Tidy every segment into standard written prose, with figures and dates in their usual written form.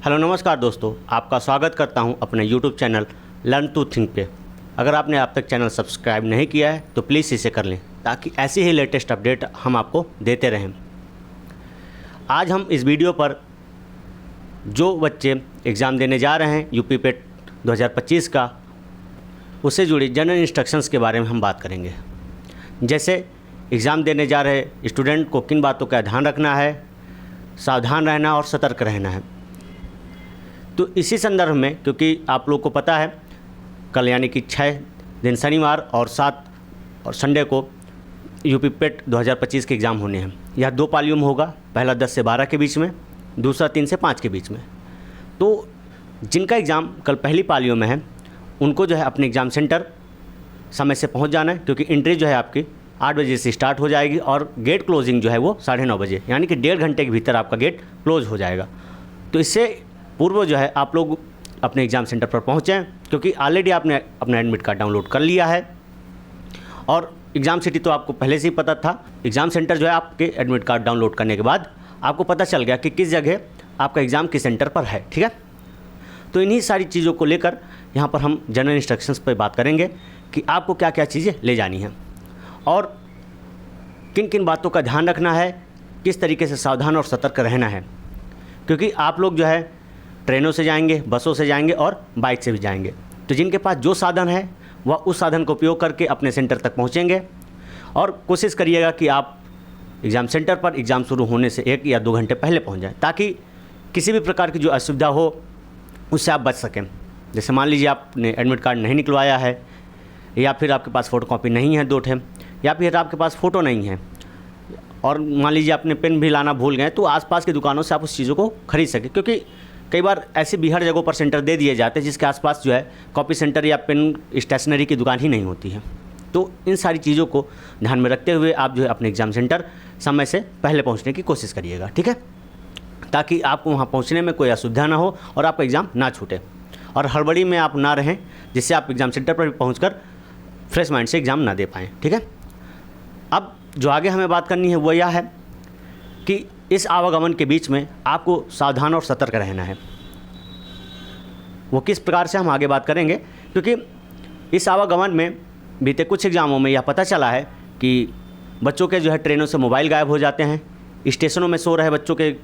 Hello नमस्कार दोस्तों, आपका स्वागत करता हूं अपने YouTube channel learn to think पे। अगर आपने अब तक चैनल सब्सक्राइब नहीं किया है तो प्लीज़ इसे कर लें ताकि ऐसी ही लेटेस्ट अपडेट हम आपको देते रहें। आज हम इस वीडियो पर जो बच्चे एग्ज़ाम देने जा रहे हैं यूपी पेट 2025 का, उससे जुड़ी जनरल इंस्ट्रक्शंस के बारे में हम बात करेंगे। जैसे एग्ज़ाम देने जा रहे स्टूडेंट को किन बातों का ध्यान रखना है, सावधान रहना और सतर्क रहना है। तो इसी संदर्भ में, क्योंकि आप लोग को पता है कल यानी कि 6 दिन शनिवार और 7 और संडे को यूपी पेट 2025 के एग्ज़ाम होने हैं। यह 2 पालियों में होगा, पहला 10 से 12 के बीच में, दूसरा 3 से 5 के बीच में। तो जिनका एग्ज़ाम कल पहली पालियों में है उनको जो है अपने एग्ज़ाम सेंटर समय से पहुंच जाना है, क्योंकि एंट्री जो है आपकी 8 बजे से स्टार्ट हो जाएगी और गेट क्लोजिंग जो है वो 9:30 बजे, यानी कि 1.5 घंटे के भीतर आपका गेट क्लोज हो जाएगा। तो इससे पूर्व जो है आप लोग अपने एग्ज़ाम सेंटर पर पहुँचें, क्योंकि ऑलरेडी आपने अपना एडमिट कार्ड डाउनलोड कर लिया है और एग्ज़ाम सिटी तो आपको पहले से ही पता था। एग्ज़ाम सेंटर जो है आपके एडमिट कार्ड डाउनलोड करने के बाद आपको पता चल गया कि किस जगह आपका एग्ज़ाम किस सेंटर पर है, ठीक है। तो इन्हीं सारी चीज़ों को लेकर यहाँ पर हम जनरल इंस्ट्रक्शंस पर बात करेंगे कि आपको क्या क्या चीज़ें ले जानी हैं और किन किन बातों का ध्यान रखना है, किस तरीके से सावधान और सतर्क रहना है। क्योंकि आप लोग जो है ट्रेनों से जाएंगे, बसों से जाएंगे और बाइक से भी जाएंगे। तो जिनके पास जो साधन है वह उस साधन का उपयोग करके अपने सेंटर तक पहुंचेंगे और कोशिश करिएगा कि आप एग्ज़ाम सेंटर पर एग्ज़ाम शुरू होने से 1 या 2 घंटे पहले पहुंच जाएं, ताकि किसी भी प्रकार की जो असुविधा हो उससे आप बच सकें। जैसे मान लीजिए आपने एडमिट कार्ड नहीं निकलवाया है, या फिर आपके पास फ़ोटोकॉपी नहीं है 2 ठे, या फिर आपके पास फ़ोटो नहीं है, और मान लीजिए आपने पेन भी लाना भूल गए, तो आसपास की दुकानों से आप उस चीज़ों को खरीद सकें। क्योंकि कई बार ऐसी बिहार जगहों पर सेंटर दे दिए जाते हैं जिसके आसपास जो है कॉपी सेंटर या पेन स्टेशनरी की दुकान ही नहीं होती है। तो इन सारी चीज़ों को ध्यान में रखते हुए आप जो है अपने एग्ज़ाम सेंटर समय से पहले पहुंचने की कोशिश करिएगा, ठीक है, ताकि आपको वहां पहुंचने में कोई असुविधा ना हो और आपका एग्ज़ाम ना छूटे और हड़बड़ी में आप ना रहें, जिससे आप एग्ज़ाम सेंटर पर भी पहुँच फ्रेश माइंड से एग्ज़ाम ना दे पाएँ, ठीक है। अब जो आगे हमें बात करनी है वो यह है कि इस आवागमन के बीच में आपको सावधान और सतर्क रहना है। वो किस प्रकार से हम आगे बात करेंगे, क्योंकि इस आवागमन में बीते कुछ एग्ज़ामों में यह पता चला है कि बच्चों के जो है ट्रेनों से मोबाइल गायब हो जाते हैं, स्टेशनों में सो रहे बच्चों के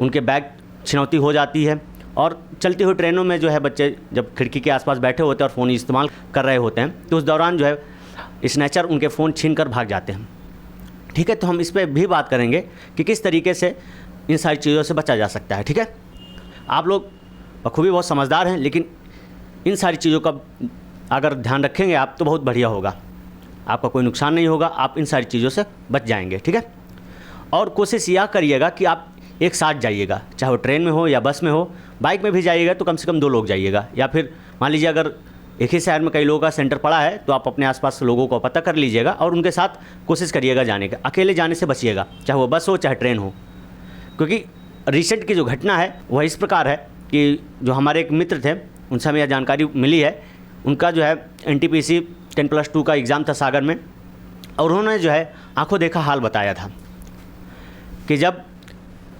उनके बैग छिनौती हो जाती है, और चलती हुई ट्रेनों में जो है बच्चे जब खिड़की के आसपास बैठे होते हैं और फ़ोन इस्तेमाल कर रहे होते हैं तो उस दौरान जो है स्नैचर उनके फ़ोन छीन कर भाग जाते हैं, ठीक है। तो हम इस पर भी बात करेंगे कि किस तरीके से इन सारी चीज़ों से बचा जा सकता है, ठीक है। आप लोग बखूबी बहुत समझदार हैं, लेकिन इन सारी चीज़ों का अगर ध्यान रखेंगे आप तो बहुत बढ़िया होगा, आपका कोई नुकसान नहीं होगा, आप इन सारी चीज़ों से बच जाएंगे, ठीक है। और कोशिश यह करिएगा कि आप एक साथ जाइएगा, चाहे वो ट्रेन में हो या बस में हो। बाइक में भी जाइएगा तो कम से कम 2 लोग जाइएगा, या फिर मान लीजिए अगर एक ही शहर में कई लोगों का सेंटर पड़ा है तो आप अपने आसपास लोगों को पता कर लीजिएगा और उनके साथ कोशिश करिएगा जाने का। अकेले जाने से बचिएगा, चाहे वो बस हो चाहे ट्रेन हो। क्योंकि रिसेंट की जो घटना है वह इस प्रकार है कि जो हमारे एक मित्र थे उनसे हमें यह जानकारी मिली है, उनका जो है NTPC 10+2 का एग्ज़ाम था सागर में, और उन्होंने जो है आंखों देखा हाल बताया था कि जब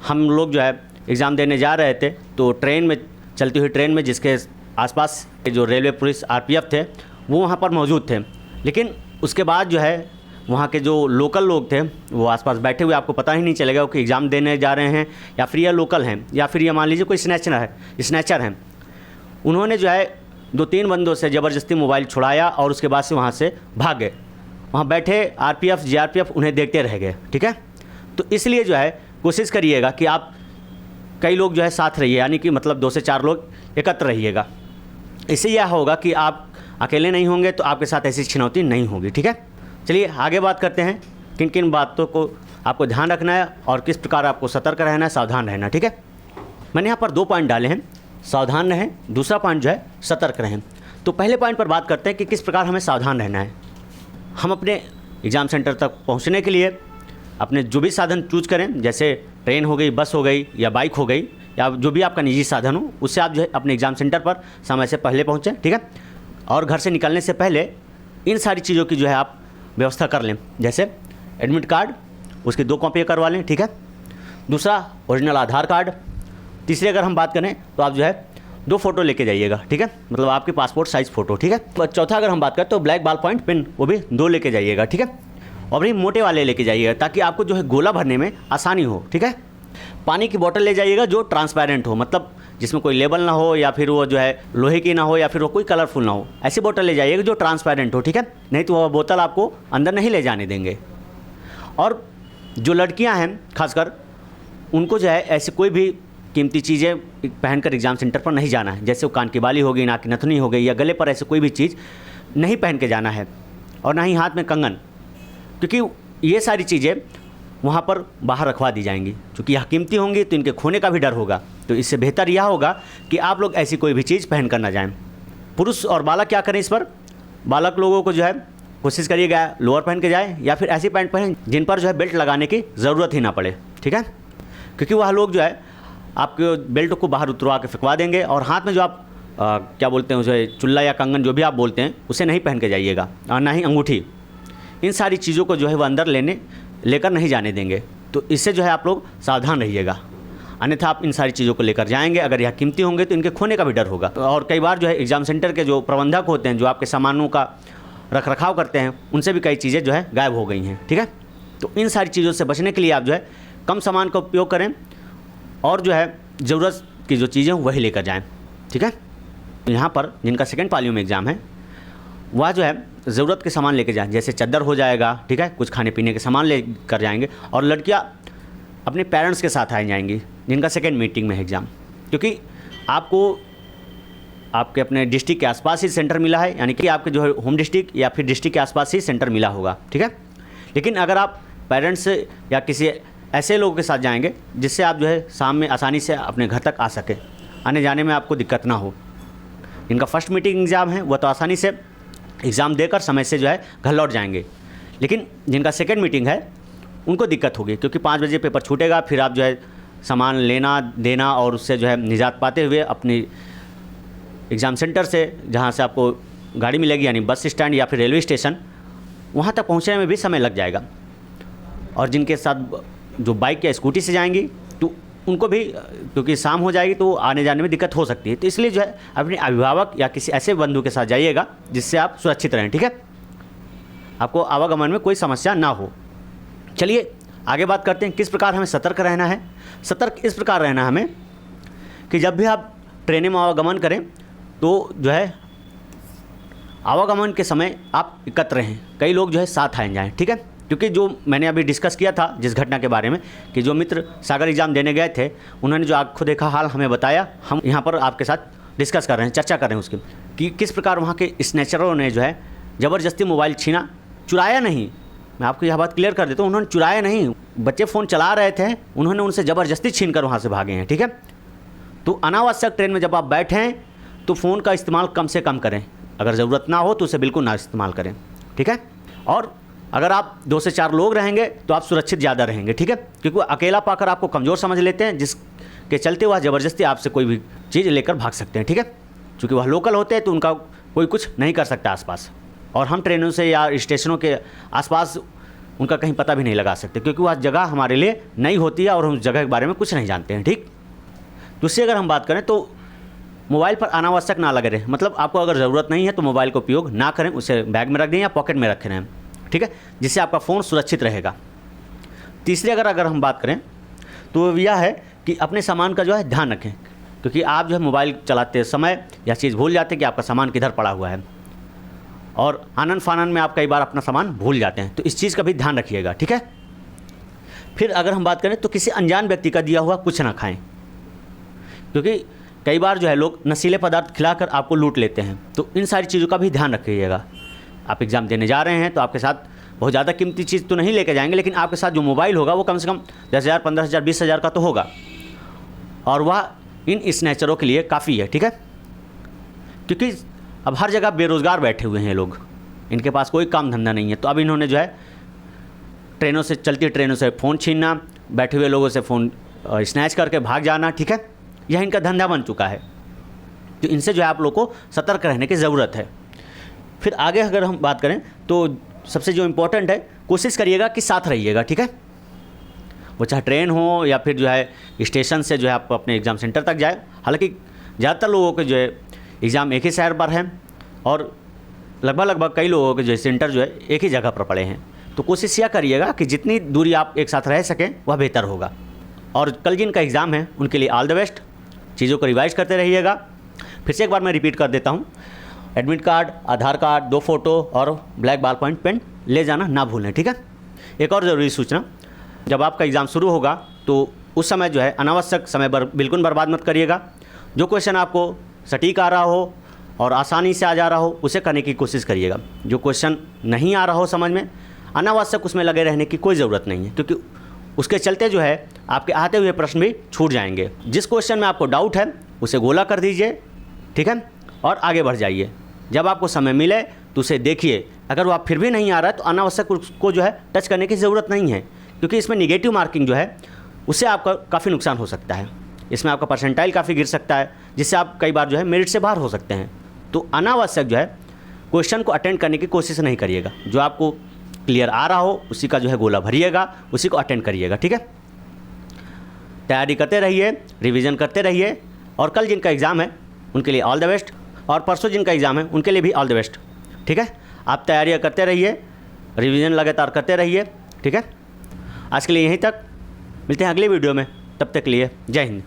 हम लोग जो है एग्ज़ाम देने जा रहे थे तो ट्रेन में, चलती हुई ट्रेन में, जिसके आसपास जो रेलवे पुलिस RPF थे वो वहाँ पर मौजूद थे, लेकिन उसके बाद जो है वहाँ के जो लोकल लोग थे वो आसपास बैठे हुए, आपको पता ही नहीं चलेगा कि एग्ज़ाम देने जा रहे हैं या फिर ये लोकल हैं या फिर ये मान लीजिए कोई स्नैचर हैं। उन्होंने जो है 2-3 बंदों से ज़बरदस्ती मोबाइल छुड़ाया और उसके बाद से वहाँ से भाग गए। वहाँ बैठे RPF GRPF उन्हें देखते रह गए, ठीक है। तो इसलिए जो है कोशिश करिएगा कि आप कई लोग जो है साथ रहिए, यानी कि मतलब 2 से 4 लोग एकत्र रहिएगा। इससे यह होगा कि आप अकेले नहीं होंगे तो आपके साथ ऐसी छिनौती नहीं होगी, ठीक है। चलिए आगे बात करते हैं किन किन बातों को आपको ध्यान रखना है और किस प्रकार आपको सतर्क रहना है, सावधान रहना, ठीक है। मैंने यहाँ पर 2 पॉइंट डाले हैं, सावधान रहें, दूसरा पॉइंट जो है सतर्क रहें। तो पहले पॉइंट पर बात करते हैं कि किस प्रकार हमें सावधान रहना है। हम अपने एग्ज़ाम सेंटर तक पहुँचने के लिए अपने जो भी साधन चूज करें, जैसे ट्रेन हो गई, बस हो गई या बाइक हो गई, या जो भी आपका निजी साधन हो, उससे आप जो है अपने एग्ज़ाम सेंटर पर समय से पहले पहुँचें, ठीक है। और घर से निकलने से पहले इन सारी चीज़ों की जो है आप व्यवस्था कर लें, जैसे एडमिट कार्ड, उसकी 2 कॉपियाँ करवा लें, ठीक है। दूसरा ओरिजिनल आधार कार्ड, तीसरी अगर हम बात करें तो आप जो है 2 फ़ोटो लेके जाइएगा, ठीक है, मतलब आपके पासपोर्ट साइज़ फ़ोटो, ठीक है। चौथा अगर हम बात करें तो ब्लैक बॉल पॉइंट पेन, वो भी 2 लेके जाइएगा, ठीक है, और भी मोटे वाले लेके जाइएगा ताकि आपको जो है गोला भरने में आसानी हो, ठीक है। पानी की बोतल ले जाइएगा जो ट्रांसपेरेंट हो, मतलब जिसमें कोई लेबल ना हो या फिर वो जो है लोहे की ना हो या फिर वो कोई कलरफुल ना हो, ऐसी बोतल ले जाइएगा जो ट्रांसपेरेंट हो, ठीक है, नहीं तो वह बोतल आपको अंदर नहीं ले जाने देंगे। और जो लड़कियां हैं खासकर उनको जो है ऐसे कोई भी कीमती चीज़ें पहनकर एग्ज़ाम सेंटर पर नहीं जाना है, जैसे वो कान की बाली हो गई, नाक की नथनी हो गई या गले पर ऐसे कोई भी चीज़ नहीं पहन के जाना है, और ना ही हाथ में कंगन, क्योंकि ये सारी चीज़ें वहाँ पर बाहर रखवा दी जाएंगी। क्योंकि यह कीमती होंगी तो इनके खोने का भी डर होगा, तो इससे बेहतर यह होगा कि आप लोग ऐसी कोई भी चीज़ पहन कर ना जाएं। पुरुष और बालक क्या करें इस पर, बालक लोगों को जो है कोशिश करिएगा लोअर पहन के जाए या फिर ऐसी पैंट पहन जिन पर जो है बेल्ट लगाने की ज़रूरत ही ना पड़े, ठीक है, क्योंकि वह लोग जो है आपके बेल्ट को बाहर उतरवा के फेंकवा देंगे। और हाथ में जो आप क्या बोलते हैं उसे, चुल्ला या कंगन जो भी आप बोलते हैं, उसे नहीं पहन के जाइएगा, और ना ही अंगूठी। इन सारी चीज़ों को जो है वह अंदर लेकर नहीं जाने देंगे, तो इससे जो है आप लोग सावधान रहिएगा, अन्यथा आप इन सारी चीज़ों को लेकर जाएंगे, अगर यह कीमती होंगे तो इनके खोने का भी डर होगा। और कई बार जो है एग्ज़ाम सेंटर के जो प्रबंधक होते हैं, जो आपके सामानों का रख रखाव करते हैं, उनसे भी कई चीज़ें जो है गायब हो गई हैं, ठीक है। तो इन सारी चीज़ों से बचने के लिए आप जो है कम सामान का उपयोग करें और जो है ज़रूरत की जो चीज़ें वही लेकर जाएँ, ठीक है। यहाँ पर जिनका सेकेंड पालियों में एग्ज़ाम है वह जो है ज़रूरत के सामान लेके जाएं, जैसे चादर हो जाएगा, ठीक है, कुछ खाने पीने के सामान ले कर जाएंगे। और लड़कियां अपने पेरेंट्स के साथ आ जाएंगी जिनका सेकेंड मीटिंग में है एग्ज़ाम, क्योंकि आपको आपके अपने डिस्ट्रिक्ट के आसपास ही सेंटर मिला है, यानी कि आपके जो है होम डिस्ट्रिक्ट या फिर डिस्ट्रिक्ट के आसपास ही सेंटर मिला होगा, ठीक है। लेकिन अगर आप पेरेंट्स या किसी ऐसे लोगों के साथ जाएंगे जिससे आप जो है शाम में आसानी से अपने घर तक आ सके, आने जाने में आपको दिक्कत ना हो। जिनका फर्स्ट मीटिंग एग्ज़ाम है वह तो आसानी से एग्ज़ाम देकर समय से जो है घर लौट जाएंगे, लेकिन जिनका सेकेंड मीटिंग है उनको दिक्कत होगी, क्योंकि 5 बजे पेपर छूटेगा, फिर आप जो है सामान लेना देना और उससे जो है निजात पाते हुए अपनी एग्ज़ाम सेंटर से जहाँ से आपको गाड़ी मिलेगी, यानी बस स्टैंड या फिर रेलवे स्टेशन, वहाँ तक पहुँचने में भी समय लग जाएगा। और जिनके साथ जो बाइक या स्कूटी से जाएंगी तो उनको भी, क्योंकि शाम हो जाएगी तो आने जाने में दिक्कत हो सकती है, तो इसलिए जो है अपने अभिभावक या किसी ऐसे बंधु के साथ जाइएगा जिससे आप सुरक्षित रहें, ठीक है, आपको आवागमन में कोई समस्या ना हो। चलिए आगे बात करते हैं किस प्रकार हमें सतर्क रहना है। सतर्क इस प्रकार रहना है हमें कि जब भी आप ट्रेन में आवागमन करें तो जो है आवागमन के समय आप एकत्र रहें, कई लोग जो है साथ आए जाएँ, ठीक है, क्योंकि जो मैंने अभी डिस्कस किया था जिस घटना के बारे में कि जो मित्र सागर एग्ज़ाम देने गए थे उन्होंने जो आँखों देखा हाल हमें बताया, हम यहाँ पर आपके साथ डिस्कस कर रहे हैं, चर्चा कर रहे हैं उसकी, कि किस प्रकार वहाँ के स्नैचरों ने जो है ज़बरदस्ती मोबाइल छीना, चुराया नहीं। मैं आपको यह बात क्लियर कर देता हूँ, उन्होंने चुराया नहीं, बच्चे फ़ोन चला रहे थे, उन्होंने उनसे ज़बरदस्ती छीन कर वहाँ से भागे हैं, ठीक है। तो अनावश्यक ट्रेन में जब आप बैठें तो फ़ोन का इस्तेमाल कम से कम करें, अगर ज़रूरत ना हो तो उसे बिल्कुल ना इस्तेमाल करें, ठीक है। और अगर आप 2 से 4 लोग रहेंगे तो आप सुरक्षित ज़्यादा रहेंगे, ठीक है, क्योंकि वो अकेला पाकर आपको कमज़ोर समझ लेते हैं, जिसके चलते वह ज़बरदस्ती आपसे कोई भी चीज़ लेकर भाग सकते हैं, ठीक है। क्योंकि वह लोकल होते हैं तो उनका कोई कुछ नहीं कर सकता आसपास, और हम ट्रेनों से या स्टेशनों के आसपास उनका कहीं पता भी नहीं लगा सकते, क्योंकि वह जगह हमारे लिए नई होती है और हम उस जगह के बारे में कुछ नहीं जानते हैं, ठीक। दूसरी अगर हम बात करें तो मोबाइल पर अनावश्यक ना लगे रहें, मतलब आपको अगर ज़रूरत नहीं है तो मोबाइल का उपयोग ना करें, उसे बैग में रख दें या पॉकेट में रखे रहें, ठीक है, जिससे आपका फ़ोन सुरक्षित रहेगा। तीसरी अगर हम बात करें तो यह है कि अपने सामान का जो है ध्यान रखें, क्योंकि आप जो है मोबाइल चलाते समय यह चीज़ भूल जाते हैं कि आपका सामान किधर पड़ा हुआ है, और आनन फानन में आप कई बार अपना सामान भूल जाते हैं, तो इस चीज़ का भी ध्यान रखिएगा, ठीक है। फिर अगर हम बात करें तो किसी अनजान व्यक्ति का दिया हुआ कुछ ना खाएं, क्योंकि कई बार जो है लोग नशीले पदार्थ खिलाकर आपको लूट लेते हैं, तो इन सारी चीज़ों का भी ध्यान रखिएगा। आप एग्ज़ाम देने जा रहे हैं तो आपके साथ बहुत ज़्यादा कीमती चीज़ तो नहीं लेके जाएंगे, लेकिन आपके साथ जो मोबाइल होगा वो कम से कम 10,000, 15,000, 20,000 का तो होगा, और वह इन स्नैचरों के लिए काफ़ी है, ठीक है। क्योंकि अब हर जगह बेरोज़गार बैठे हुए हैं लोग, इनके पास कोई काम धंधा नहीं है, तो अब इन्होंने जो है ट्रेनों से, चलती ट्रेनों से फ़ोन छीनना, बैठे हुए लोगों से फ़ोन स्नैच करके भाग जाना, ठीक है, यह इनका धंधा बन चुका है। तो इनसे जो है आप लोग को सतर्क रहने की ज़रूरत है। फिर आगे अगर हम बात करें तो सबसे जो इम्पोर्टेंट है, कोशिश करिएगा कि साथ रहिएगा, ठीक है। वो चाहे ट्रेन हो या फिर जो है स्टेशन से जो है आप अपने एग्ज़ाम सेंटर तक जाए। हालांकि ज़्यादातर लोगों के जो है एग्ज़ाम एक ही शहर पर है और लगभग कई लोगों के जो है सेंटर जो है एक ही जगह पर पड़े हैं। तो कोशिश यह करिएगा कि जितनी दूरी आप एक साथ रह सकें वह बेहतर होगा। और कल जिनका एग्ज़ाम है उनके लिए ऑल द बेस्ट। चीज़ों को रिवाइज़ करते रहिएगा। फिर से एक बार मैं रिपीट कर देता हूँ, एडमिट कार्ड, आधार कार्ड, 2 फ़ोटो और ब्लैक बॉल पॉइंट पेन ले जाना ना भूलें, ठीक है। एक और ज़रूरी सूचना, जब आपका एग्ज़ाम शुरू होगा तो उस समय जो है अनावश्यक समय बिल्कुल बर्बाद मत करिएगा। जो क्वेश्चन आपको सटीक आ रहा हो और आसानी से आ जा रहा हो उसे करने की कोशिश करिएगा। जो क्वेश्चन नहीं आ रहा हो समझ में, अनावश्यक उसमें लगे रहने की कोई ज़रूरत नहीं है, क्योंकि उसके चलते जो है आपके आते हुए प्रश्न भी छूट जाएंगे। जिस क्वेश्चन में आपको डाउट है उसे गोला कर दीजिए, ठीक है, और आगे बढ़ जाइए। जब आपको समय मिले तो उसे देखिए। अगर वो आप फिर भी नहीं आ रहा है तो अनावश्यक उसको जो है टच करने की ज़रूरत नहीं है, क्योंकि इसमें निगेटिव मार्किंग जो है उससे आपका काफ़ी नुकसान हो सकता है। इसमें आपका परसेंटाइल काफ़ी गिर सकता है, जिससे आप कई बार जो है मेरिट से बाहर हो सकते हैं। तो अनावश्यक जो है क्वेश्चन को अटेंड करने की कोशिश नहीं करिएगा। जो आपको क्लियर आ रहा हो उसी का जो है गोला भरिएगा, उसी को अटेंड करिएगा, ठीक है। तैयारी करते रहिए, रिवीजन करते रहिए। और कल जिनका एग्ज़ाम है उनके लिए ऑल द बेस्ट, और परसों जिनका एग्ज़ाम है उनके लिए भी ऑल द बेस्ट, ठीक है। आप तैयारियाँ करते रहिए, रिवीजन लगातार करते रहिए, ठीक है। आज के लिए यहीं तक, मिलते हैं अगले वीडियो में। तब तक के लिए जय हिंद।